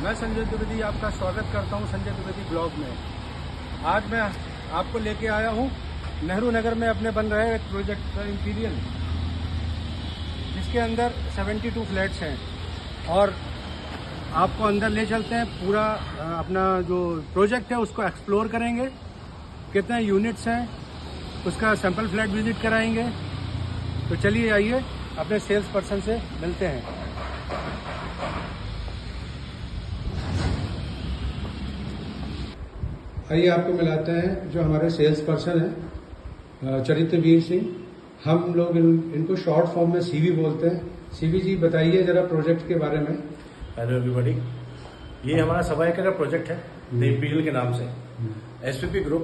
मैं संजय द्विवेदी आपका स्वागत करता हूं संजय द्विवेदी ब्लॉग में। आज मैं आपको लेके आया हूं नेहरू नगर में अपने बन रहे एक प्रोजेक्ट इंपीरियल, जिसके अंदर 72 फ्लैट्स हैं और आपको अंदर ले चलते हैं। पूरा अपना जो प्रोजेक्ट है उसको एक्सप्लोर करेंगे, कितने यूनिट्स हैं उसका सैंपल फ्लैट विजिट कराएंगे। तो चलिए आइए अपने सेल्स पर्सन से मिलते हैं। आइए आपको मिलाते हैं जो हमारे सेल्स पर्सन हैं, चरित्रवीर सिंह। हम लोग इनको शॉर्ट फॉर्म में सीवी बोलते हैं। सीवी जी बताइए जरा प्रोजेक्ट के बारे में। हेलो एवरीबॉडी, ये हमारा सवा एकड़ का प्रोजेक्ट है द इंपीरियल के नाम से। एसपीपी ग्रुप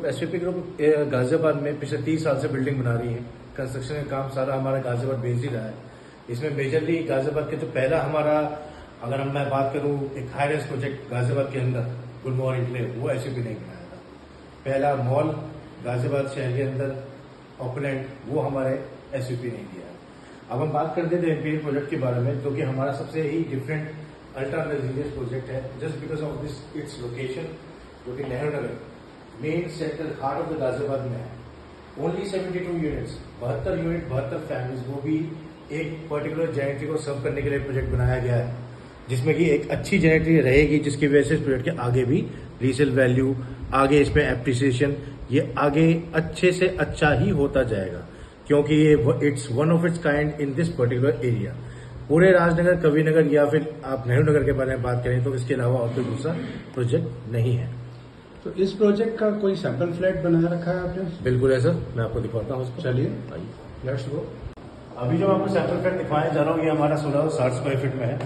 गाजियाबाद में पिछले 30 साल से बिल्डिंग बना रही है। कंस्ट्रक्शन का काम सारा हमारा गाजियाबाद बेस ही रहा है। इसमें मेजरली गाजियाबाद के जो पहला हमारा, अगर मैं बात करूं एक हाई राइज प्रोजेक्ट गाजियाबाद के अंदर गुलमोहर इंक्लेव, वो एसपीपी नहीं बनाया था। पहला मॉल गाजियाबाद शहर के अंदर ऑपलैंड, वो हमारे एसपीपी नहीं दिया है। अब हम बात करते थे इंपीरियल प्रोजेक्ट के बारे में, जो कि हमारा सबसे ही डिफरेंट अल्ट्रा लग्जरियस प्रोजेक्ट है, just because of this its location, जो कि Nehru Nagar main centre heart of the Ghaziabad में है। ओनली 72 यूनिट्स, 72 यूनिट, 72 फैमिलीज, वो भी एक पर्टिकुलर जेनेटरी को सर्व करने के लिए प्रोजेक्ट बनाया गया है, जिसमें कि एक अच्छी जेनेटरी रहेगी, जिसकी वजह से इस प्रोजेक्ट के आगे भी रीसेल वैल्यू, आगे इसमें एप्रिसिएशन, ये आगे अच्छे से अच्छा ही होता जाएगा, क्योंकि ये it's one of its kind in this particular area. पूरे राजनगर, कविनगर या फिर आप नेहरू नगर के बारे में बात करें तो इसके अलावा और कोई दूसरा प्रोजेक्ट नहीं है। तो इस प्रोजेक्ट का कोई सैंपल फ्लैट बना रखा है आपने? बिल्कुल है सर, मैं आपको दिखाता हूँ उसको। चलिए आइए, लेट्स गो। अभी जो आपको सैंपल फ्लैट दिखाने जा रहा हूँ, ये हमारा 1660 स्क्वायर फीट में है।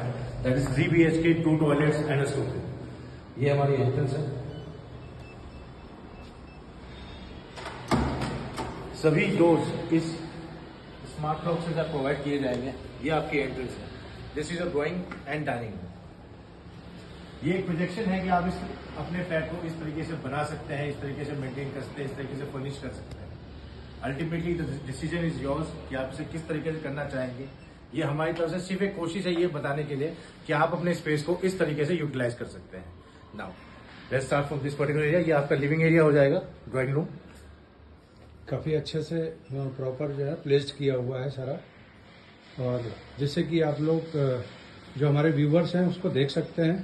That is 3 BHK, 2 toilets and a sofa. ये हमारी एंट्रेंस है। सभी डोर्स इस स्मार्ट लॉक से प्रोवाइड किए जाएंगे। ये आपकी एंट्रेंस है। This is a drawing and dining room. ये एक प्रोजेक्शन है कि आप इस अपने फ्लैट को इस तरीके से बना सकते हैं, इस तरीके से मेंटेन कर सकते हैं, इस तरीके से फर्निश कर सकते हैं। Ultimately the decision is yours कि आप इसे किस तरीके से करना चाहेंगे। ये हमारी तरफ से सिर्फ एक कोशिश है ये बताने के लिए कि आप अपने स्पेस को इस तरीके से यूटिलाइज कर सकते हैं। Now let's start from this particular area. ये आपका लिविंग एरिया हो जाएगा, ड्राइंग रूम। काफ़ी अच्छे से प्रॉपर जो है प्लेस्ड किया हुआ है सारा, और जिससे कि आप लोग जो हमारे व्यूवर्स हैं उसको देख सकते हैं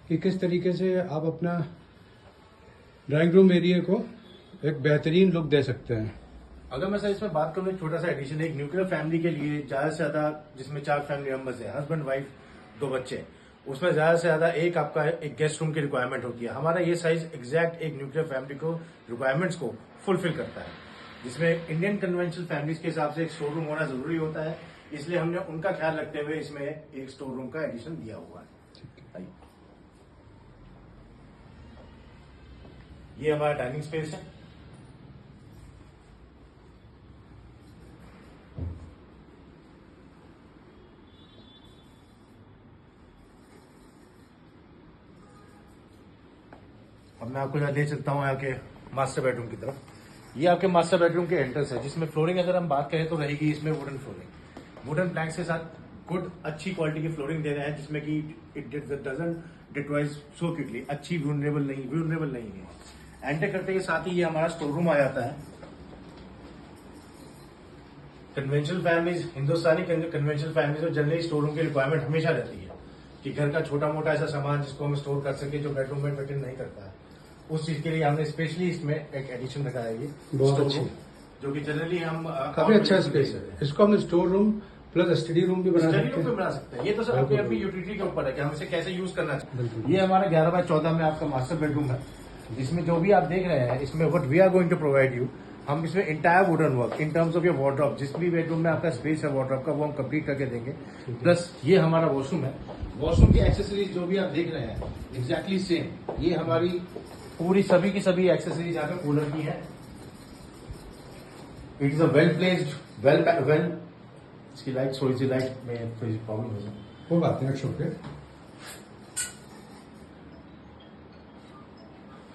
कि किस तरीके से आप अपना ड्राइंग रूम एरिया को एक बेहतरीन लुक दे सकते हैं। अगर मैं सर इसमें बात करूं, एक छोटा सा एडिशन, एक न्यूक्लियर फैमिली के लिए ज्यादा से ज्यादा, जिसमें 4 फैमिली मेंबर्स है, हस्बैंड वाइफ 2 बच्चे, उसमें ज्यादा से ज्यादा एक आपका एक गेस्ट रूम की रिक्वायरमेंट होती है। हमारा ये साइज एग्जैक्ट एक न्यूक्लियर फैमिली को रिक्वायरमेंट्स को फुलफिल करता है, जिसमें इंडियन कन्वेंशनल फैमिलीज के हिसाब से एक स्टोर रूम होना जरूरी होता है। इसलिए हमने उनका ख्याल रखते हुए इसमें एक स्टोर रूम का एडिशन दिया हुआ है। ये हमारा डाइनिंग स्पेस है। अब मैं आपको ले चलता हूँ यहाँ के मास्टर बेडरूम की तरफ। ये आपके मास्टर बेडरूम के एंट्रेंस है, जिसमें फ्लोरिंग अगर हम बात करें तो रहेगी इसमें वुडन फ्लोरिंग। वुडन प्लैंक्स के साथ गुड अच्छी क्वालिटी की फ्लोरिंग दे रहे हैं, जिसमें कि it doesn't Detroit so quickly. अच्छी वुलनरेबल नहीं है। एंटर करते के साथ ही ये हमारा स्टोर रूम आ जाता है। कन्वेंशनल फैमिलीज, हिंदुस्तानी कन्वेंशनल फैमिलीज और जनरली स्टोर रूम की रिक्वायरमेंट हमेशा रहती है कि घर का छोटा मोटा ऐसा सामान जिसको हम स्टोर कर सके, जो बेडरूम में फिट नहीं करता है, उस चीज के लिए हमने स्पेशली इसमें एक एडिशन रखा है। ये बहुत अच्छी, जो कि जनरली हम काफी अच्छा स्पेस है। इसको हम store room plus study room भी बना सकते हैं। ये तो सर अपनी यूटिलिटी के ऊपर है कि हम इसे कैसे यूज करना चाहिए। ये हमारा 11x14 में आपका मास्टर बेडरूम है, जिसमें जो भी आप देख रहे हैं इसमें what we are going to provide you, हम इसमें entire wooden work in terms of your wardrobe, जिस भी बेडरूम में आपका स्पेस है वार्डरोब का, वो हम कंप्लीट करके देंगे। प्लस ये हमारा वॉशरूम है। वॉशरूम की एक्सेसरीज जो भी आप देख रहे हैं एग्जैक्टली सेम, ये हमारी पूरी सभी की सभी एक्सेसरीज यहाँ पे कूलर की है। It is a well placed, well इसकी लाइट, थोड़ी सी लाइट में थोड़ी सी प्रॉब्लम हो जाए, वो बात है। शो पे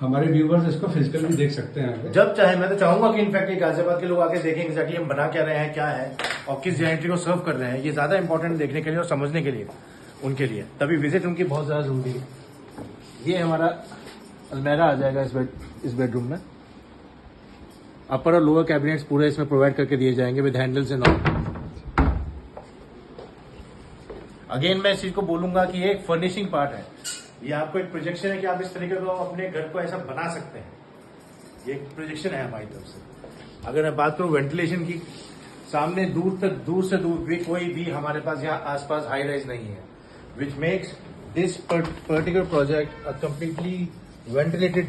हमारे व्यूवर्स इसको फिजिकल भी देख सकते हैं जब चाहे। मैं तो चाहूंगा कि इनफैक्ट गाजियाबाद के लोग आके देखें एग्जैक्टली हम बना क्या रहे हैं, क्या है और किस जेनेटरी को सर्व कर रहे हैं। ये ज्यादा इंपॉर्टेंट देखने के लिए और समझने के लिए उनके लिए, तभी विजिट उनकी बहुत ज्यादा जरूरी है। ये हमारा अलमेरा आ जाएगा इस बेडरूम में। अपर और लोअर कैबिनेट्स पूरे इसमें प्रोवाइड करके दिए जाएंगे with handles and all. Again मैं इस चीज को बोलूंगा कि ये एक फर्निशिंग पार्ट है, ये आपको एक प्रोजेक्शन है कि आप इस तरीके को अपने घर को ऐसा बना सकते हैं। ये एक प्रोजेक्शन है हमारी तरफ से। अगर मैं बात करूं वेंटिलेशन की, सामने दूर से दूर भी कोई भी हमारे पास यहाँ आसपास हाई राइज नहीं है, which makes this particular project a completely ventilated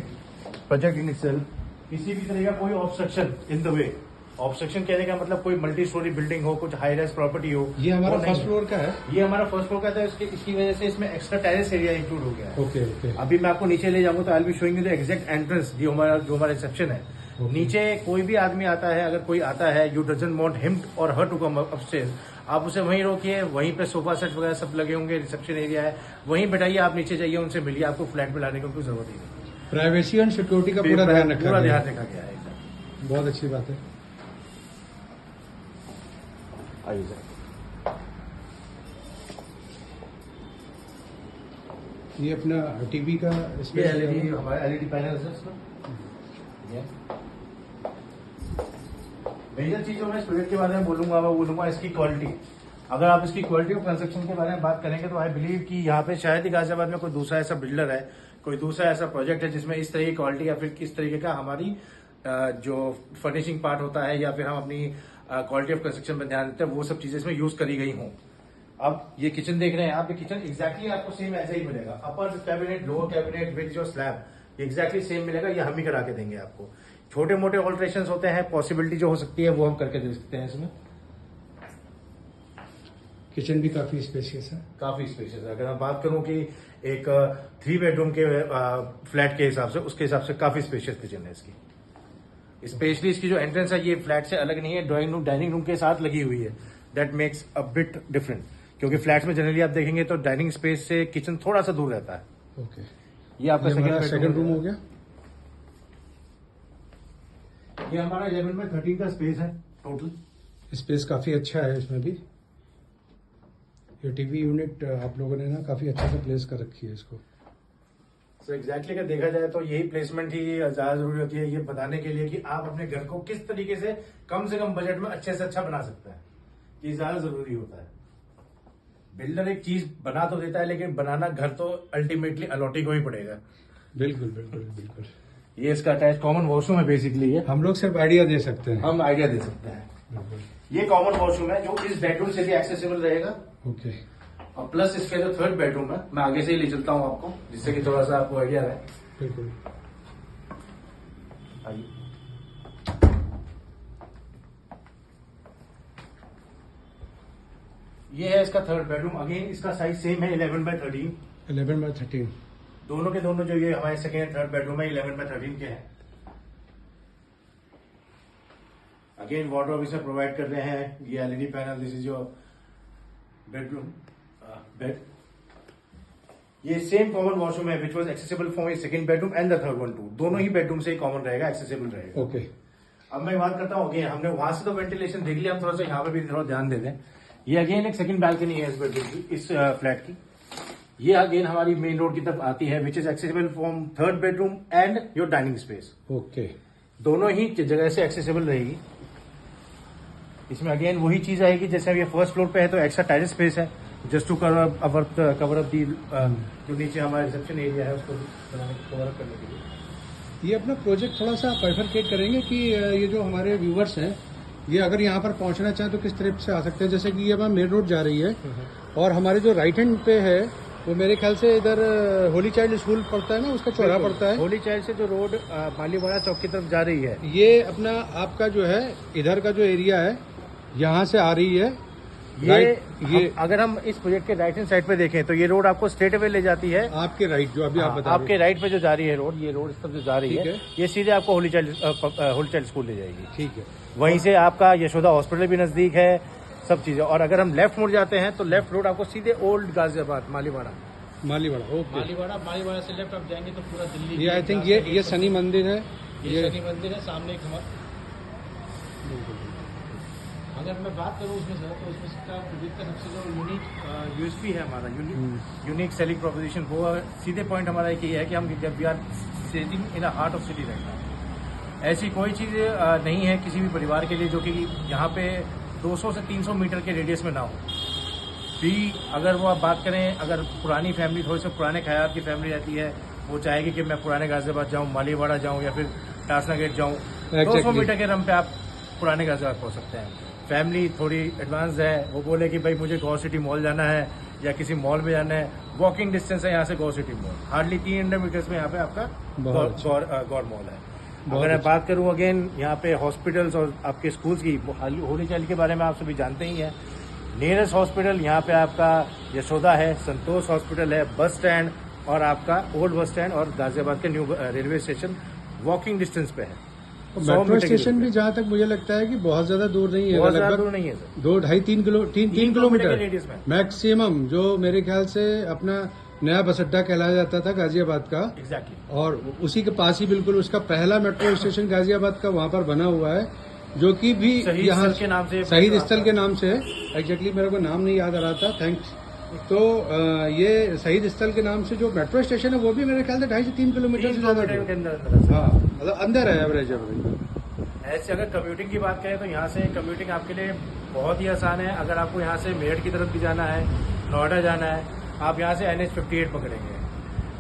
project in itself. किसी भी तरह का कोई obstruction in the way, obstruction कहने का मतलब कोई मल्टी स्टोरी बिल्डिंग हो, कुछ हाई राइज प्रॉपर्टी हो। ये हमारा फर्स्ट फ्लोर का है। ये हमारा फर्स्ट फ्लोर का था, इसकी वजह से इसमें एक्स्ट्रा टेरेस एरिया इंक्लूड हो गया है। Okay okay. अभी मैं आपको नीचे ले जाऊंगा तो I be showing you the exact entrance जो हमारा रिसेप्शन है। नीचे कोई भी आदमी आता है, अगर कोई आता है, यू डजंट वांट हिम और हर टू कम अपस्टेयर्स, आप उसे वहीं रोकिए, वहीं पे सोफा सेट वगैरह सब लगे होंगे, रिसेप्शन एरिया है, वहीं बैठाइए, आप नीचे जाइए, उनसे मिलिए, आपको फ्लैट में लाने की कोई जरूरत ही नहीं। प्राइवेसी एंड सिक्योरिटी का पूरा ध्यान रखा पूरा गया ध्यान रखा गया है एकदम। बहुत अच्छी बात है। आइए सर, ये अपना टीवी का ये एलईडी, हमारे एलईडी पैनल है इसमें। मेजर चीजों में इस प्रोजेक्ट के बारे में बोलूंगा इसकी क्वालिटी। अगर आप इसकी क्वालिटी ऑफ कंस्ट्रक्शन के बारे में बात करेंगे तो आई बिलीव कि यहाँ पे शायद ही गाजियाबाद में कोई दूसरा ऐसा बिल्डर है, कोई दूसरा ऐसा प्रोजेक्ट है जिसमें इस तरह की क्वालिटी या फिर किस तरीके का हमारी जो फर्निशिंग पार्ट होता है या फिर हम अपनी क्वालिटी ऑफ कंस्ट्रक्शन में ध्यान देते हैं, वो सब चीजें इसमें यूज करी गई हों। अब ये किचन देख रहे हैं आप, ये किचन एग्जैक्टली आपको सेम ऐसा ही मिलेगा। अपर कैबिनेट, लोअर कैबिनेट विद जो स्लैब एग्जैक्टली सेम मिलेगा, ये हम ही करा के देंगे आपको। छोटे मोटे ऑल्ट्रेशन होते हैं, पॉसिबिलिटी जो हो सकती है वो हम करके दे सकते हैं इसमें। किचन भी काफी स्पेशियस है। काफी स्पेशियस है। अगर मैं बात करूं कि एक 3 बेडरूम के फ्लैट के हिसाब से, उसके हिसाब से काफी स्पेशियस किचन है इसकी। स्पेशली इसकी जो एंट्रेंस है ये फ्लैट से अलग नहीं है, ड्राइंग रूम डाइनिंग रूम के साथ लगी हुई है। That makes a bit different, क्योंकि फ्लैट्स में जनरली आप देखेंगे तो डाइनिंग स्पेस से किचन थोड़ा सा दूर रहता है। ओके। ये आपका सेकंड रूम हो गया। ये हमारा 11/13 का स्पेस है टोटल। स्पेस काफी अच्छा है इसमें भी। ये टीवी यूनिट आप लोगों ने ना काफी अच्छे से प्लेस कर रखी है इसको। सो एग्जैक्टली अगर देखा जाए तो यही प्लेसमेंट ही ज्यादा जरूरी होती है, ये बताने के लिए कि आप अपने घर को किस तरीके से कम बजट में अच्छे से अच्छा बना सकते हैं। ये ज्यादा जरूरी होता है। बिल्डर एक चीज बना तो देता है, लेकिन बनाना घर तो अल्टीमेटली अलॉटी को ही पड़ेगा। बिल्कुल बिल्कुल बिल्कुल। ये इसका अटैच कॉमन वॉशरूम है बेसिकली। ये हम लोग सिर्फ आइडिया दे सकते हैं। हम आइडिया दे सकते हैं। ये कॉमन वॉशरूम है जो इस बेडरूम से भी एक्सेसिबल रहेगा। ओके। और प्लस इसके जो 3rd बेडरूम है, मैं आगे से ही ले चलता हूँ आपको, जिससे कि थोड़ा सा आपको आइडिया रहे। बिल्कुल। आइए, ये है इसका 3rd बेडरूम। अगेन इसका साइज सेम है 11/13। 11/13। दोनों के दोनों जो ये हमारे 2nd एंड 3rd बेडरूम है 11/13 के हैं। अगेन वार्डरोब इसमें प्रोवाइड कर रहे हैं। ये LED panel, this is your bedroom bed. ये सेम कॉमन वॉशरूम है which was accessible for 2nd bedroom and the 3rd one two. दोनों ही बेडरूम से कॉमन रहेगा, एक्सेसिबल रहेगा। ओके। अब मैं बात करता हूँ, अगेन हमने वहां से तो वेंटिलेशन देख लिया, हम थोड़ा सा यहाँ पे भी थोड़ा ध्यान दे दें। ये अगेन एक 2nd बैल्कनी है इस बेडरूम की, इस फ्लैट की। ये अगेन हमारी मेन रोड की तरफ आती है, which is accessible from 3rd bedroom and your dining space. Okay. दोनों ही जगह से एक्सेसिबल रहेगी। इसमें अगेन वही चीज आएगी, जैसे ये 1st फ्लोर पे है तो एक्स्ट्रा टेरेस स्पेस है, just to cover up the जो नीचे हमारा रिसेप्शन एरिया है उसको कवर अप करने के लिए। ये अपना प्रोजेक्ट थोड़ा सा बाइफरकेट करेंगे कि ये जो हमारे व्यूवर्स हैं, ये अगर यहाँ पर पहुँचना चाहें तो किस तरह से आ सकते हैं। जैसे कि ये मेन रोड जा रही है और हमारे जो राइट हैंड पे है वो मेरे ख्याल से इधर होली चाइल्ड स्कूल पड़ता है ना, उसका चौराहा पड़ता है। होली चाइल्ड से जो रोड मालीवाड़ा चौक की तरफ जा रही है, ये अपना आपका जो है इधर का जो एरिया है यहाँ से आ रही है। ये अगर हम इस प्रोजेक्ट के राइट हैंड साइड पे देखें तो ये रोड आपको स्ट्रेट अवे ले जाती है। आपके राइट जो अभी आप बता रहे आपके राइट पे जो जा रही है रोड, ये रोड इस तरफ जो जा रही है, ये सीधे आपको होली चाइल्ड स्कूल ले जाएगी। ठीक है। वहीं से आपका यशोदा हॉस्पिटल भी नजदीक है, सब चीजें। और अगर हम लेफ्ट मुड़ जाते हैं तो लेफ्ट रोड आपको सीधे ओल्ड गाजियाबाद मालीवाड़ा ओके। मालीवाड़ा से लेफ्ट आप जाएंगे तो पूरा दिल्ली। ये आई थिंक ये शनि मंदिर है। ये शनि मंदिर है, सामने एक अगर मैं बात करूँ उसमें सर, तो उसमें इसका प्रोजेक्ट का सबसे जो यूनिक यूएसपी है हमारा, यूनिक सेलिंग प्रोपोजिशन, वो सीधे पॉइंट हमारा एक ही है कि हम we are sitting in the heart of city रहता है। ऐसी कोई चीज़ नहीं है किसी भी परिवार के लिए जो कि यहाँ पे 200 से 300 मीटर के रेडियस में ना हो भी। अगर वो आप बात करें, अगर पुरानी फैमिली, थोड़ी सी पुराने ख्याल की फैमिली रहती है, वो चाहेगी कि मैं पुराने गाजियाबाद जाऊँ, मालीवाड़ा जाऊँ या फिर टासना गेट जाऊँ, 200 मीटर के रन पे आप पुराने गाजियाबाद पहुँच सकते हैं। फैमिली थोड़ी एडवांस है, वो बोले कि भाई मुझे गौ सिटी मॉल जाना है या किसी मॉल में जाना है, वॉकिंग डिस्टेंस है यहाँ से गौ सिटी मॉल, हार्डली 300 मीटर्स में यहाँ पे आपका गौर मॉल है। अगर मैं बात करूँ अगेन यहाँ पे हॉस्पिटल्स और आपके स्कूल्स की, होली चाली के बारे में आप सभी जानते ही हैं। नियरेस्ट हॉस्पिटल यहाँ पे आपका यशोदा है, संतोष हॉस्पिटल है, बस स्टैंड और आपका ओल्ड बस स्टैंड और गाजियाबाद के new railway station walking distance पे है। मेट्रो स्टेशन भी जहाँ तक मुझे लगता है कि बहुत ज्यादा दूर नहीं है, बहुत ज्यादा दूर नहीं है सर, 2-2.5-3 किलोमीटर मैक्सिमम, जो मेरे ख्याल से अपना नया बस अड्डा कहलाया जाता था गाजियाबाद का। एग्जैक्टली। और उसी के पास ही बिल्कुल उसका पहला मेट्रो स्टेशन गाजियाबाद का वहाँ पर बना हुआ है, जो कि भी यहाँ के नाम से, शहीद स्थल के नाम से है। एग्जैक्टली मेरे को नाम नहीं याद आ रहा था, थैंक्स। तो ये शहीद स्थल के नाम से जो मेट्रो स्टेशन है वो भी मेरे ख्याल से 2.5 से 3 किलोमीटर से ज्यादा, हाँ मतलब अंदर है, एवरेज। ऐसे अगर कम्यूटिंग की बात करें तो यहाँ से कम्यूटिंग आपके लिए बहुत ही आसान है। अगर आपको यहाँ से मेरठ की तरफ भी जाना है, नोएडा जाना है, आप यहाँ से NH58 पकड़ेंगे।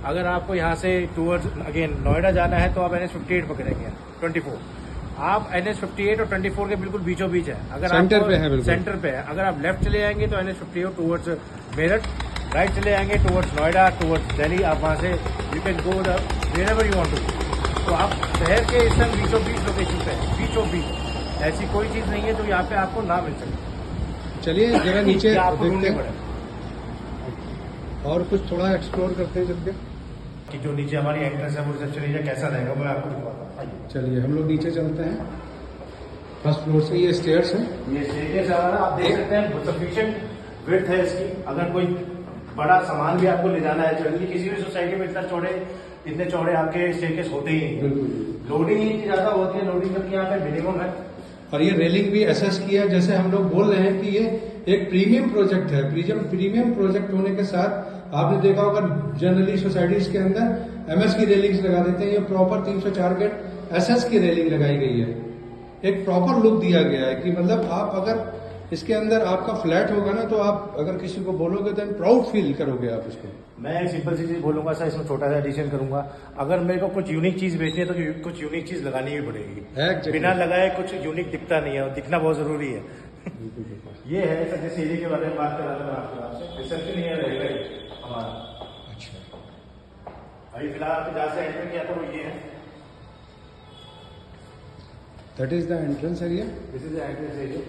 अगर आपको यहाँ से टूवर्ड्स अगेन नोएडा जाना है तो आप NH58 पकड़ेंगे 24। आप NH58 और 24 के बिल्कुल बीचों बीच है। अगर सेंटर पे है, बिल्कुल सेंटर पे है। अगर आप लेफ्ट चले जाएंगे तो NH58 टूवर्ड्स मेरठ, राइट चले जाएंगे टूवर्ड्स नोएडा, टूवर्ड्स दिल्ली। आप वहाँ से you can go wherever you want to. तो आप शहर के इस टाइम बीचों बीच लोकेशन पे है, बीचों बीच। ऐसी कोई चीज नहीं है जो यहाँ पे आपको ना मिल सके। चलिए जरा नीचे आपको देखते ढूंढने हैं और कुछ थोड़ा एक्सप्लोर करते हैं चल के। कि जो नीचे हमारी एंट्रेंस है वो रिसेप्शन एरिया कैसा रहेगा मैं आपको दिखाता हूँ। आइए। चलिए हम लोग नीचे चलते हैं। फर्स्ट फ्लोर से ये स्टेयर्स हैं, ये स्टेयर्स हमारा आप देख सकते हैं, सफिशिएंट विड्थ है इसकी। अगर कोई बड़ा सामान भी आपको ले जाना है, जनरली किसी भी सोसाइटी में इतने चौड़े आपके स्टेयरकेस होते ही नहीं। लोडिंग इतनी ज्यादा होती है, लोडिंग जबकि यहाँ पे मिनिमम है। और ये रेलिंग भी एसएस किया, जैसे हम लोग बोल रहे हैं कि ये एक प्रीमियम प्रोजेक्ट है। प्रीमियम प्रोजेक्ट होने के साथ आपने देखा होगा जनरली सोसाइटीज के अंदर एमएस की रेलिंग्स लगा देते हैं। ये प्रॉपर 304 गेट एसएस की रेलिंग लगाई गई है। एक प्रॉपर लुक दिया गया है कि मतलब आप अगर इसके अंदर आपका फ्लैट होगा ना, तो आप अगर किसी को बोलोगे तो प्राउड फील करोगे आप इसको। मैं एक सिंपल सी चीज बोलूंगा सर, इसमें छोटा सा एडिशन करूंगा। अगर मेरे को कुछ यूनिक चीज बेचनी है तो कुछ यूनिक चीज लगानी भी पड़ेगी। बिना लगाए कुछ यूनिक दिखता नहीं है, और दिखना बहुत जरूरी है। ये है सर, जिस एरिया के बारे में बात कर रहा था आपसे, रिसेप्शन एरिया रहेगा हमारा। अच्छा, अभी फिलहाल आपने जहाँ से एंटर किया था वो ये है, that is the entrance area. This is the entrance area.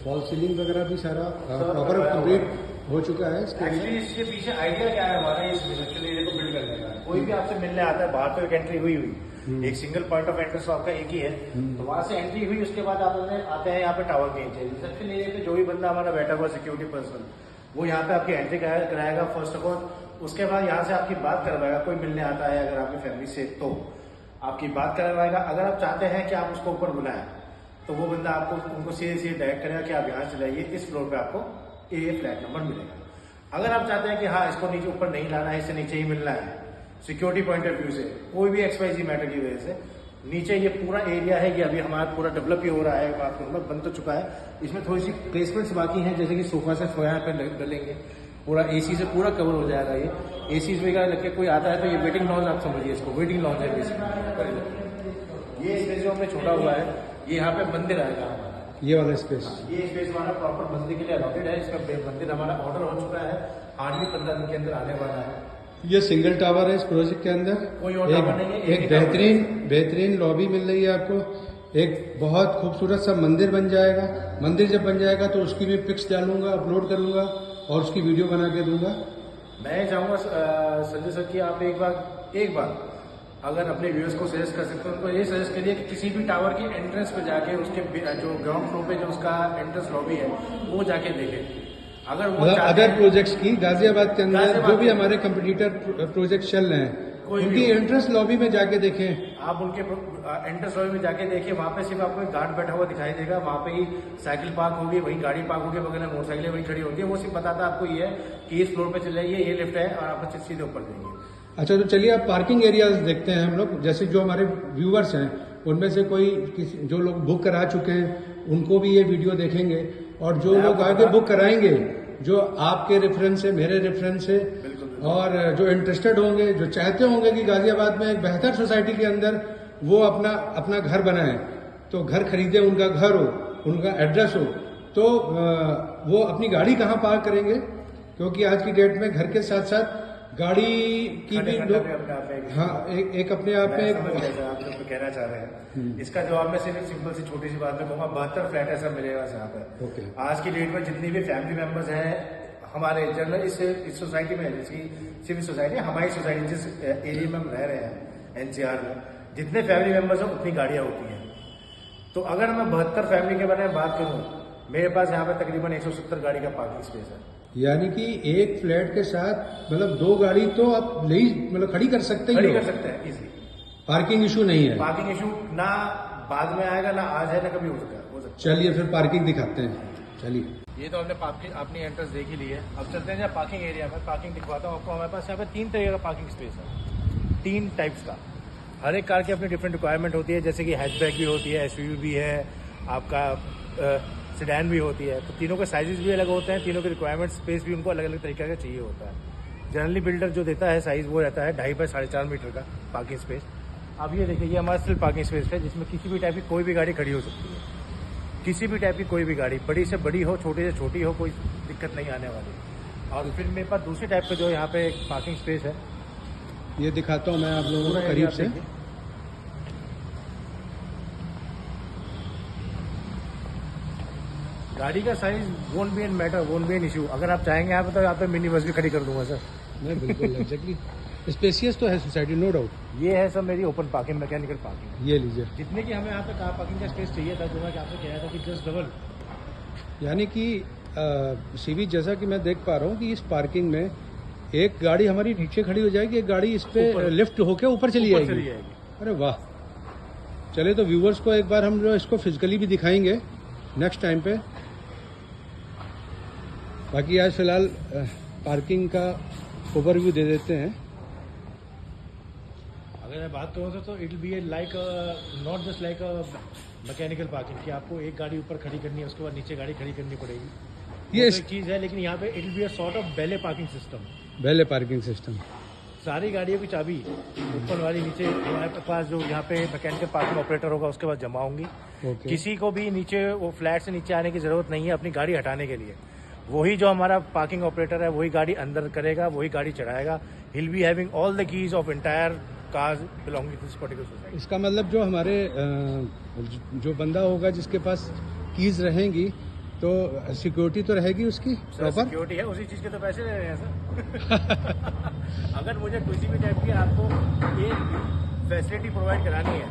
Fall ceiling वगैरह भी सारा प्रॉपर कंप्लीट हो चुका है। एक्चुअली इसके पीछे आइडिया क्या है हमारा, इस रिसेप्शन एरिया को बिल्ड करने का। कोई भी आपसे मिलने आता है, बाहर तो एक एंट्री हुई एक सिंगल पॉइंट ऑफ एंट्रेंस आपका एक ही है, तो वहां से एंट्री हुई, उसके बाद आप आते हैं यहाँ पे टावर के नीचे। रिसेप्शन एरिया पे जो भी बंदा हमारा बैठा हुआ सिक्योरिटी पर्सन, वो यहाँ पे आपकी एंट्री कराएगा फर्स्ट ऑफ ऑल। उसके बाद यहाँ से आपकी बात करवाएगा। कोई मिलने आता है अगर आपकी फैमिली से, तो आपकी बात करवाएगा। अगर आप चाहते हैं कि आप उसको ऊपर बुलाएं, तो वो बंदा आपको उनको सीधे डायरेक्ट करेगा कि आप यहाँ से जाइए, इस फ्लोर पे आपको ये फ्लैट नंबर मिलेगा। अगर आप चाहते हैं कि हाँ इसको नीचे ऊपर नहीं लाना है, इससे नीचे ही मिलना है, सिक्योरिटी पॉइंट ऑफ व्यू से, कोई भी XYZ मैटर की वजह से, नीचे ये पूरा एरिया है, ये अभी हमारा पूरा डेवलप ही हो रहा है, बात करूँगा बन तो चुका है। इसमें थोड़ी सी प्लेसमेंट्स बाकी हैं, जैसे कि सोफा से यहाँ पे डलेंगे, पूरा AC से पूरा कवर हो जाएगा। ये AC वगैरह लग के कोई आता है तो ये वेटिंग लॉन्ज आप समझिए इसको, वेटिंग लॉन्ज है बेसिकली। ये स्पेस जो हमने छोड़ा हुआ है, ये यहाँ पे मंदिर आएगा हमारा, ये वाला स्पेस। ये स्पेस हमारा प्रॉपर मंदिर के लिए अलॉटेड है। इसका मंदिर हमारा ऑर्डर हो चुका है, हार्डली 15 दिन के अंदर आने वाला है। ये सिंगल टावर है इस प्रोजेक्ट के अंदर। कोई और टावर नहीं है, एक बेहतरीन लॉबी मिल रही है आपको। एक बहुत खूबसूरत सा मंदिर बन जाएगा। मंदिर जब बन जाएगा तो उसकी भी पिक्स डालूंगा, अपलोड करूंगा और उसकी वीडियो बना के दूंगा। मैं चाहूंगा संजय सर कि आप एक बार अगर अपने व्यूअर्स को सजेस्ट कर सकते हो, उनको ये सजेस्ट करिए कि किसी भी टावर की एंट्रेंस पे जाके उसके जो ग्राउंड फ्लोर पे जो उसका एंट्रेंस लॉबी है वो जाके देखें। अगर वो अदर प्रोजेक्ट्स की गाजियाबाद के अंदर जो भी हमारे कंपटीटर प्रोजेक्ट चल रहे हैं, कोई उनकी भी हो। एंट्रेंस लॉबी में जाके देखें, आप उनके एंट्रेंस लॉबी में जाके देखिए, वहाँ पे सिर्फ आपको एक गार्ड बैठा हुआ दिखाई देगा, वहाँ पे ही साइकिल पार्क होगी, वहीं गाड़ी पार्क होगी, बगल में मोटरसाइकिलें वहीं खड़ी होंगी। वो सिर्फ बताता आपको ये है कि इस फ्लोर पे चले जाइए, ये लिफ्ट है, और आप सीधे ऊपर जाएंगे। अच्छा तो चलिए अब पार्किंग एरियाज देखते हैं हम लोग। जैसे जो हमारे व्यूवर्स हैं उनमें से कोई जो लोग बुक करा चुके हैं उनको भी ये वीडियो देखेंगे, और जो लोग आगे बुक कराएंगे, जो आपके रेफरेंस से, मेरे रेफरेंस से, और जो इंटरेस्टेड होंगे, जो चाहते होंगे कि गाजियाबाद में एक बेहतर सोसाइटी के अंदर वो अपना घर बनाए, तो घर खरीदे, उनका घर हो, उनका एड्रेस हो, तो वो अपनी गाड़ी कहाँ पार्क करेंगे? क्योंकि आज की डेट में घर के साथ साथ गाड़ी की भी लोग, हाँ, एक अपने आप में आप जो कहना चाह रहे हैं, इसका जवाब मैं सिर्फ सिंपल सी छोटी सी बात में कहूँगा। 72 फ्लैट ऐसा मिलेगा यहाँ पर। आज की डेट में जितनी भी फैमिली मेंबर्स हैं हमारे जनरल इस सोसाइटी में, जिसकी सिविल सोसाइटी, हमारी सोसाइटी जिस एरिया में हम रह रहे हैं एनसीआर में, जितने फैमिली मेंबर्स हैं उतनी गाड़ियाँ होती हैं। तो अगर मैं 72 फैमिली के बारे में बात करूँ, मेरे पास यहाँ पर तकरीबन 170 गाड़ी का पार्किंग स्पेस है। यानी कि एक फ्लैट के साथ मतलब 2 गाड़ी तो आप ले मतलब खड़ी कर सकते खड़ी ही कर सकते हैं इजीली। पार्किंग इशू नहीं है। पार्किंग इशू ना बाद में आएगा, ना आज है, ना कभी हो सकता है। चलिए फिर पार्किंग दिखाते हैं, चलिए। ये तो हमने अपनी एंट्रेंस देख ही ली है। अब चलते हैं पार्किंग एरिया में, पार्किंग दिखवाता हूँ आपको। हमारे पास यहाँ पे 3 तरह का पार्किंग स्पेस है, 3 टाइप्स का। हर एक कार की अपनी डिफरेंट रिक्वायरमेंट होती है, जैसे कि हैचबैक भी होती है, एसयूवी भी है, आपका सेडान भी होती है। तो तीनों के साइजेस भी अलग होते हैं, तीनों के रिक्वायरमेंट स्पेस भी उनको अलग अलग तरीके का चाहिए होता है। जनरली बिल्डर जो देता है साइज वो रहता है 2.5 बाय 4.5 मीटर का पार्किंग स्पेस। अब ये देखिए, ये हमारा सिर्फ पार्किंग स्पेस है, जिसमें किसी भी टाइप की कोई भी गाड़ी खड़ी हो सकती है। किसी भी टाइप की कोई भी गाड़ी, बड़ी से बड़ी हो, छोटी से छोटी हो, कोई दिक्कत नहीं आने वाली। और फिर मेरे पास दूसरी टाइप का जो यहाँ पे एक पार्किंग स्पेस है, ये दिखाता हूँ मैं आप लोगों को करीब से। गाड़ी का size won't be an matter, won't be an issue. अगर आप चाहेंगे यहाँ पे तो यहाँ पे मिनी बस भी खड़ी कर दूंगा सर। नहीं बिल्कुल एग्जैक्टली, स्पेसियस तो है सोसाइटी, नो डाउट। ये है सर मेरी ओपन पार्किंग, मैकेनिकल पार्किंग। ये लीजिए। जितने की हमें यहाँ पे कार पार्किंग का स्पेस चाहिए था, जो मैं आपसे कह रहा था कि जस्ट डबल। यानी कि सीवी, जैसा कि मैं देख पा रहा हूँ कि इस पार्किंग में एक गाड़ी हमारी नीचे खड़ी हो जाएगी, एक गाड़ी इस पे लिफ्ट होके ऊपर चली जाएगी। अरे वाह! चले तो व्यूवर्स को एक बार हम जो इसको फिजिकली भी दिखाएंगे नेक्स्ट टाइम पे। बाकी आज फिलहाल पार्किंग का ओवरव्यू दे देते हैं। अगर मैं बात करूँ तो it will be like not just like mechanical parking, कि आपको एक गाड़ी ऊपर खड़ी करनी है, उसके बाद नीचे गाड़ी खड़ी करनी पड़ेगी। ये एक चीज़ है, लेकिन यहाँ पे it will be a sort of ballet parking system. Ballet parking system, सारी गाड़ियों की चाबी ऊपर वाली नीचे हमारे पास जो यहाँ पे मैकेनिकल पार्किंग ऑपरेटर होगा उसके पास जमा होंगी। किसी को भी नीचे वो फ्लैट से नीचे आने की जरूरत नहीं है अपनी गाड़ी हटाने के लिए। वही जो हमारा पार्किंग ऑपरेटर है वही गाड़ी अंदर करेगा, वही गाड़ी चढ़ाएगा। He'll be having all the keys of entire cars belonging to this particular society. इसका मतलब जो हमारे जो बंदा होगा जिसके पास कीज रहेंगी तो सिक्योरिटी तो रहेगी उसकी प्रॉपर। सिक्योरिटी है, उसी चीज के तो पैसे ले रहे हैं सर। अगर मुझे किसी भी टाइप की आपको एक फैसिलिटी प्रोवाइड करानी है,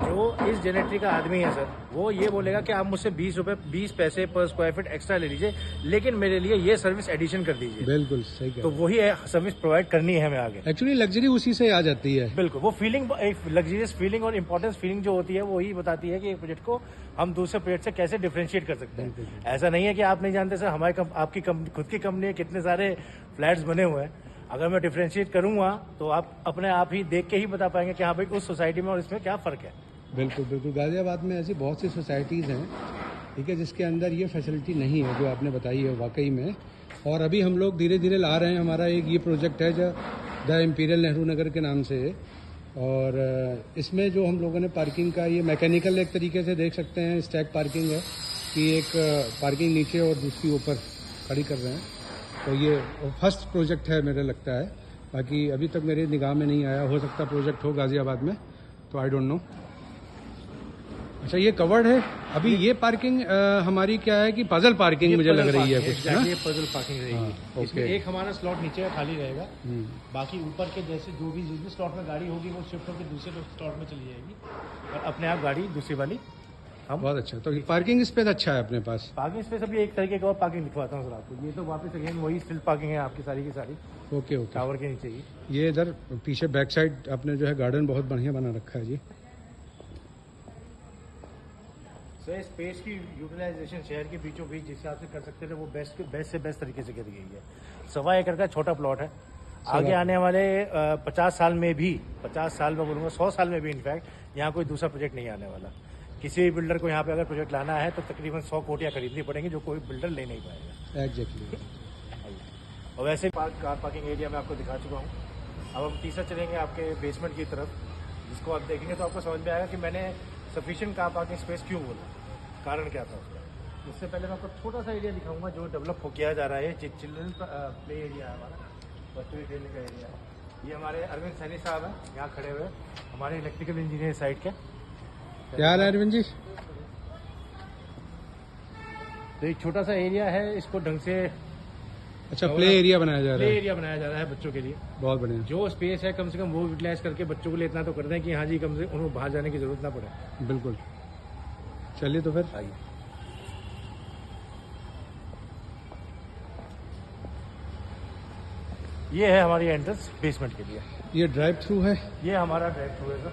जो इस जेनेटरी का आदमी है सर, वो ये बोलेगा कि आप मुझसे 20 पैसे पर स्क्वायर फीट एक्स्ट्रा ले लीजिए, लेकिन मेरे लिए ये सर्विस एडिशन कर दीजिए। बिल्कुल सही कह। तो वही सर्विस प्रोवाइड करनी है हमें आगे। एक्चुअली लग्जरी उसी से आ जाती है। बिल्कुल, वो फीलिंग, एक लग्जरियस फीलिंग और इंपॉर्टेंस फीलिंग जो होती है वो ही बताती है कि एक प्रोजेक्ट को हम दूसरे प्रोजेक्ट से कैसे डिफरेंशिएट कर सकते हैं। ऐसा नहीं है कि आप नहीं जानते सर, हमारी आपकी खुद की कंपनी है, कितने सारे फ्लैट्स बने हुए हैं। अगर मैं डिफरेंशिएट करूंगा तो आप अपने आप ही देख के ही बता पाएंगे कि हाँ भाई उस सोसाइटी में और इसमें क्या फ़र्क है। बिल्कुल बिल्कुल, गाजियाबाद में ऐसी बहुत सी सोसाइटीज़ हैं, ठीक है, जिसके अंदर ये फैसिलिटी नहीं है जो आपने बताई है वाकई में। और अभी हम लोग धीरे धीरे ला रहे हैं। हमारा एक ये प्रोजेक्ट है जो द इम्पीरियल नेहरू नगर के नाम से, और इसमें जो हम लोगों ने पार्किंग का ये मैकेनिकल एक तरीके से देख सकते हैं स्टैक पार्किंग है, कि एक पार्किंग नीचे और दूसरी ऊपर खड़ी कर रहे हैं। तो ये फर्स्ट प्रोजेक्ट है मेरे लगता है, बाकी अभी तक मेरे निगाह में नहीं आया, हो सकता प्रोजेक्ट हो गाजियाबाद में, तो आई डोंट नो। अच्छा, ये कवर्ड है अभी। ये पार्किंग हमारी क्या है कि पजल पार्किंग मुझे लग रही है कुछ, है ना? ये पजल पार्किंग रहेगी। हाँ, इसमें एक हमारा स्लॉट नीचे का खाली रहेगा, बाकी ऊपर के जैसे जो भी जिस स्लॉट में गाड़ी होगी वो शिफ्ट होकर दूसरे स्लॉट में चली जाएगी और अपने आप गाड़ी दूसरी वाली हम। बहुत अच्छा। तो पार्किंग स्पेस अच्छा है अपने पास। पार्किंग स्पेस अभी एक तरीके का और पार्किंग दिखवाता हूँ सर आपको। ये तो वापस अगेन वही स्टिल पार्किंग है आपकी सारी की सारी ओके ओके। टावर के नीचे ही। ये इधर पीछे बैक साइड आपने जो है गार्डन बहुत बढ़िया बना रखा है जी। सर स्पेस की यूटिलाइजेशन शहर के बीचों बीच जिस हिसाब से कर सकते थे वो बेस्ट से बेस्ट तरीके से करी गई है। 1.25 एकड़ का छोटा प्लॉट है। आगे आने वाले 50 साल में भी, 50 साल में बोलूँगा 100 साल में भी इनफैक्ट यहाँ कोई दूसरा प्रोजेक्ट नहीं आने वाला। किसी भी बिल्डर को यहाँ पे अगर प्रोजेक्ट लाना है तो तकरीबन 100 कोटियाँ खरीदनी पड़ेंगी जो कोई बिल्डर ले नहीं पाएगा। एग्जैक्टली। और वैसे कार पार्किंग एरिया मैं आपको दिखा चुका हूँ। अब हम तीसरा चलेंगे आपके बेसमेंट की तरफ, जिसको आप देखेंगे तो आपको समझ में आएगा कि मैंने सफिशिएंट कार पार्किंग स्पेस क्यों बोला, कारण क्या था उसका। इससे पहले मैं आपको छोटा सा एरिया दिखाऊंगा जो डेवलप हो किया जा रहा है। चिल्ड्रन प्ले एरिया है हमारा, बच्चों के खेलने का एरिया है। ये हमारे अरविंद सैनी साहब हैं यहाँ खड़े हुए, हमारे इलेक्ट्रिकल इंजीनियर साइड के। क्या हाल है अरविंद जी? तो एक छोटा सा एरिया है, इसको ढंग से अच्छा प्ले एरिया बनाया जा रहा प्ले है। एरिया बनाया जा रहा है बच्चों के लिए। बहुत बढ़िया। जो स्पेस है कम से कम वो यूटिलाइज करके बच्चों के लिए इतना तो कर दें कि हाँ जी कम से उन्हें बाहर जाने की जरूरत ना पड़े। बिल्कुल। चलिए तो फिर आइए। ये है हमारी एंट्रेंस बेसमेंट के लिए। ये ड्राइव थ्रू है। ये हमारा ड्राइव थ्रू है सर।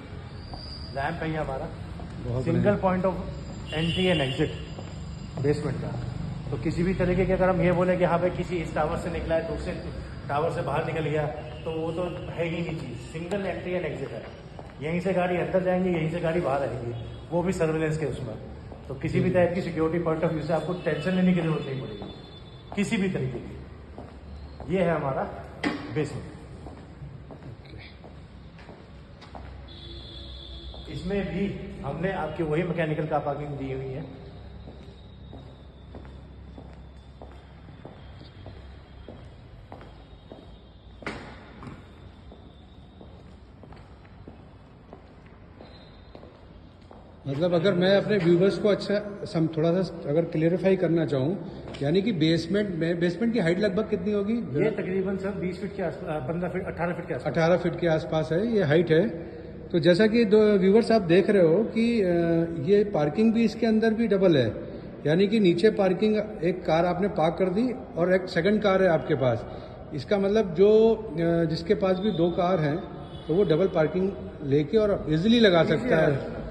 रैम्प है ये हमारा, बहुत single point of entry and exit basement का। तो किसी भी तरीके के अगर हम ये बोले कि हाँ भाई किसी इस टावर से निकला है दूसरे टावर से बाहर निकल गया तो वो तो है ही नहीं चीज़। सिंगल एंट्री एंड एग्जिट है, यहीं से गाड़ी अंदर जाएंगी, यहीं से गाड़ी बाहर आएगी, वो भी सर्विलेंस के उसमें। तो किसी भी टाइप की सिक्योरिटी पॉइंट ऑफ व्यू से आपको टेंशन लेने की जरूरत नहीं पड़ेगी किसी भी तरीके की। ये है हमारा बेसमेंट। इसमें भी हमने आपकी वही मैकेनिकल कार पार्किंग दी हुई है। मतलब अगर मैं अपने व्यूवर्स को अच्छा थोड़ा सा अगर क्लियरिफाई करना चाहूँ, यानी कि बेसमेंट की हाइट लगभग कितनी होगी? ये तकरीबन सर 20 फीट के आसपास, 15 फीट 18 फीट के आसपास, 18 फीट के आसपास है ये हाइट है। तो जैसा कि दो व्यूवर्स आप देख रहे हो कि ये पार्किंग भी इसके अंदर भी डबल है, यानी कि नीचे पार्किंग एक कार आपने पार्क कर दी और एक सेकंड कार है आपके पास। इसका मतलब जो जिसके पास भी 2 कार हैं तो वो डबल पार्किंग लेके और इजीली लगा सकता है।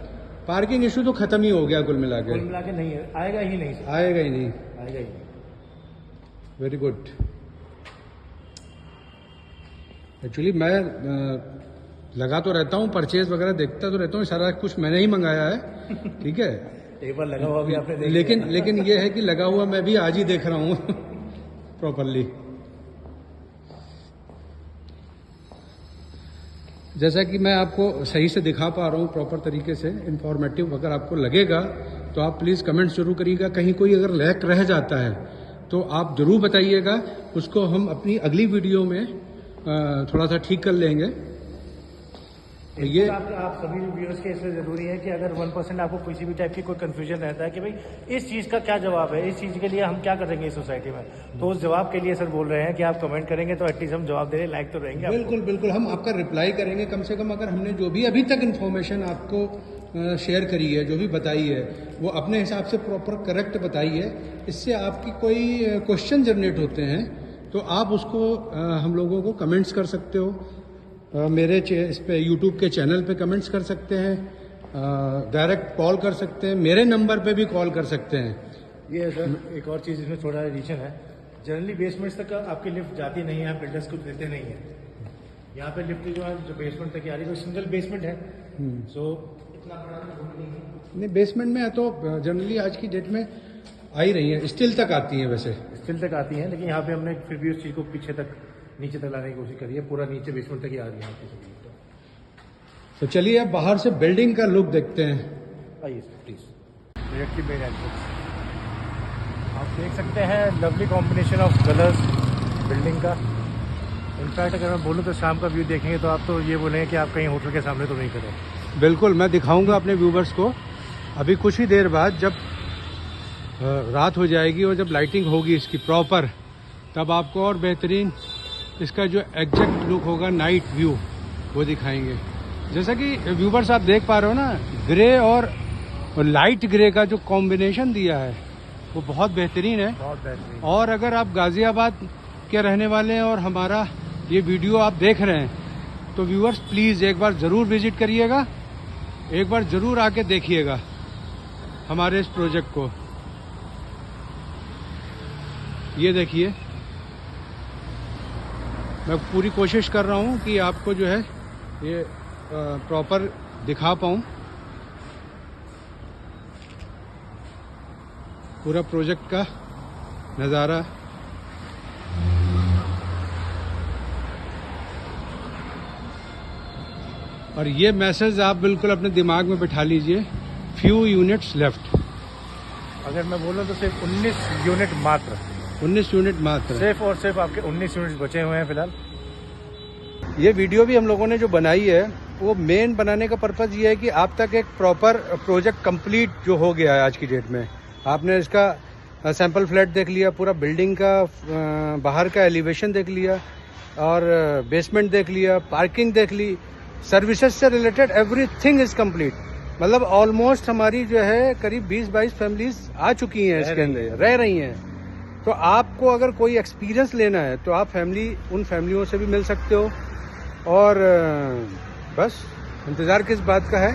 पार्किंग इशू तो खत्म ही हो गया कुल मिला के। नहीं है, आएगा ही नहीं सर, आएगा ही नहीं। आएगा ही नहीं। Very good. एक्चुअली मैं लगा तो रहता हूँ, परचेज वगैरह देखता तो रहता हूँ, सारा कुछ मैंने ही मंगाया है। ठीक है। एक बार लगा हुआ भी आपने देख लिया। लेकिन ये है कि लगा हुआ मैं भी आज ही देख रहा हूँ प्रॉपरली। जैसा कि मैं आपको सही से दिखा पा रहा हूँ प्रॉपर तरीके से इंफॉर्मेटिव, अगर आपको लगेगा तो आप प्लीज़ कमेंट्स जरूर करिएगा। कहीं कोई अगर लैक रह जाता है तो आप जरूर बताइएगा, उसको हम अपनी अगली वीडियो में थोड़ा सा ठीक कर लेंगे। तो ये आप सभी व्यूअर्स के इसमें जरूरी है कि अगर 1% आपको किसी भी टाइप की कोई कंफ्यूजन रहता है कि भाई इस चीज़ का क्या जवाब है, इस चीज़ के लिए हम क्या करेंगे इस सोसाइटी में, तो उस जवाब के लिए सर बोल रहे हैं कि आप कमेंट करेंगे तो एटलीस्ट हम जवाब देने लायक तो रहेंगे। बिल्कुल बिल्कुल, हम आपका रिप्लाई करेंगे। कम से कम अगर हमने जो भी अभी तक इन्फॉर्मेशन आपको शेयर करी है, जो भी बताई है, वो अपने हिसाब से प्रॉपर करेक्ट बताई है। इससे आपकी कोई क्वेश्चन जनरेट होते हैं तो आप उसको हम लोगों को कमेंट्स कर सकते हो। मेरे इस पे यूट्यूब के चैनल पे कमेंट्स कर सकते हैं, डायरेक्ट कॉल कर सकते हैं, मेरे नंबर पे भी कॉल कर सकते हैं। ये सर एक और चीज़ इसमें थोड़ा एडिशन है, जनरली बेसमेंट तक आपकी लिफ्ट जाती नहीं है, बिल्डर्स को देते नहीं है। यहाँ पे लिफ्ट जो है जो बेसमेंट तक आ रही है, तो सिंगल बेसमेंट है, सो इतना बड़ा नहीं है। नहीं, बेसमेंट में तो जनरली आज की डेट में आ ही रही है, स्टील तक आती है, वैसे स्टील तक आती है, लेकिन यहाँ पे हमने फिर भी उस चीज़ को पीछे तक नीचे तक लाने की कोशिश करी है। पूरा नीचे बेसमेंट तक ही आ रही है आपकी सभी। तो चलिए अब बाहर से बिल्डिंग का लुक देखते हैं। आइए sir please. Directly main entrance आप देख सकते हैं, lovely combination of colours building का। इनफैक्ट अगर मैं बोलूँ तो शाम का व्यू देखेंगे तो आप तो ये बोलेंगे कि आप कहीं होटल के सामने तो नहीं खड़े। बिल्कुल, मैं दिखाऊंगा अपने व्यूवर्स को अभी कुछ ही देर बाद, जब रात हो जाएगी और जब लाइटिंग होगी इसकी प्रॉपर, तब आपको और बेहतरीन इसका जो एग्जैक्ट लुक होगा नाइट व्यू वो दिखाएंगे। जैसा कि व्यूवर्स आप देख पा रहे हो ना, ग्रे और और लाइट ग्रे का जो कॉम्बिनेशन दिया है वो बहुत बेहतरीन है। बहुत बेहतरीन। और अगर आप गाजियाबाद के रहने वाले हैं और हमारा ये वीडियो आप देख रहे हैं तो व्यूअर्स प्लीज़ एक बार ज़रूर विजिट करिएगा, एक बार ज़रूर आके देखिएगा हमारे इस प्रोजेक्ट को। ये देखिए, मैं पूरी कोशिश कर रहा हूँ कि आपको जो है ये प्रॉपर दिखा पाऊँ पूरा प्रोजेक्ट का नज़ारा। और ये मैसेज आप बिल्कुल अपने दिमाग में बिठा लीजिए, फ्यू यूनिट्स लेफ्ट। अगर मैं बोलूँ तो सिर्फ 19 यूनिट मात्र, 19 यूनिट मात्र, सिर्फ और सिर्फ आपके 19 यूनिट बचे हुए हैं फिलहाल। ये वीडियो भी हम लोगों ने जो बनाई है वो मेन बनाने का पर्पज़ ये है कि आप तक एक प्रॉपर प्रोजेक्ट कंप्लीट जो हो गया है आज की डेट में। आपने इसका सैंपल फ्लैट देख लिया, पूरा बिल्डिंग का बाहर का एलिवेशन देख लिया और बेसमेंट देख लिया, पार्किंग देख ली, सर्विसेज से रिलेटेड एवरीथिंग इज कंप्लीट। मतलब ऑलमोस्ट हमारी जो है करीब 20-22 फैमिलीज आ चुकी हैं इसके अंदर, रह रही हैं। तो आपको अगर कोई एक्सपीरियंस लेना है तो आप उन फैमिलियों से भी मिल सकते हो। और बस इंतज़ार किस बात का है,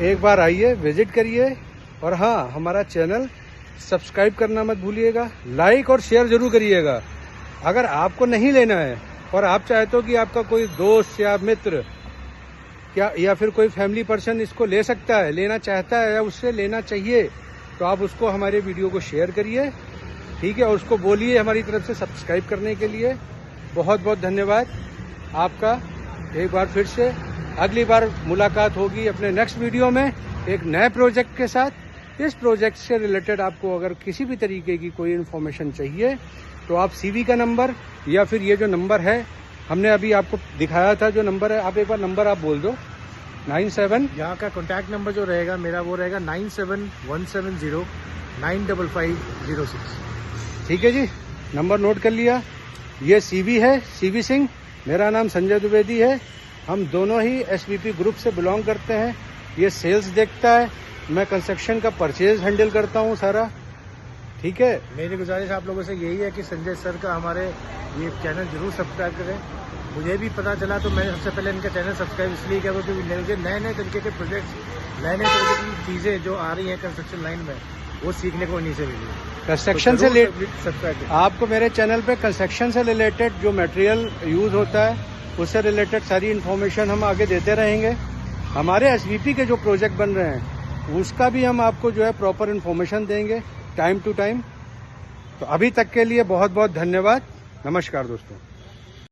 एक बार आइए, विजिट करिए। और हाँ, हमारा चैनल सब्सक्राइब करना मत भूलिएगा, लाइक और शेयर जरूर करिएगा। अगर आपको नहीं लेना है और आप चाहते हो कि आपका कोई दोस्त या मित्र या फिर कोई फैमिली पर्सन इसको ले सकता है, लेना चाहता है या उससे लेना चाहिए, तो आप उसको हमारे वीडियो को शेयर करिए, ठीक है। और उसको बोलिए हमारी तरफ से सब्सक्राइब करने के लिए। बहुत बहुत धन्यवाद आपका। एक बार फिर से अगली बार मुलाकात होगी अपने नेक्स्ट वीडियो में एक नए प्रोजेक्ट के साथ। इस प्रोजेक्ट से रिलेटेड आपको अगर किसी भी तरीके की कोई इन्फॉर्मेशन चाहिए तो आप CV का नंबर या फिर ये जो नंबर है हमने अभी आपको दिखाया था, जो नंबर है, आप एक बार नंबर आप बोल दो। 97 यहाँ का कॉन्टैक्ट नंबर जो रहेगा मेरा वो रहेगा 9717095506। ठीक है जी, नंबर नोट कर लिया। ये CV है, CV सिंह। मेरा नाम संजय द्विवेदी है। हम दोनों ही SVP ग्रुप से बिलोंग करते हैं। ये सेल्स देखता है, मैं कंस्ट्रक्शन का परचेज हैंडल करता हूँ सारा, ठीक है। मेरी गुजारिश आप लोगों से यही है कि संजय सर का हमारे ये चैनल जरूर सब्सक्राइब करें। मुझे भी पता चला तो मैंने सबसे पहले इनका चैनल सब्सक्राइब इसलिए किया क्योंकि मुझे नए नए तरीके के प्रोजेक्ट्स, नए नए तरीके की चीज़ें जो आ रही हैं कंस्ट्रक्शन लाइन में, वो सीखने को इन्हीं से मिली। कंस्ट्रक्शन तो से सब्सक्राइब आपको मेरे चैनल पे कंस्ट्रक्शन से रिलेटेड जो मटेरियल यूज होता है उससे रिलेटेड सारी इन्फॉर्मेशन हम आगे देते रहेंगे। हमारे SVP के जो प्रोजेक्ट बन रहे हैं उसका भी हम आपको जो है प्रॉपर इन्फॉर्मेशन देंगे टाइम टू टाइम। तो अभी तक के लिए बहुत बहुत धन्यवाद। नमस्कार दोस्तों।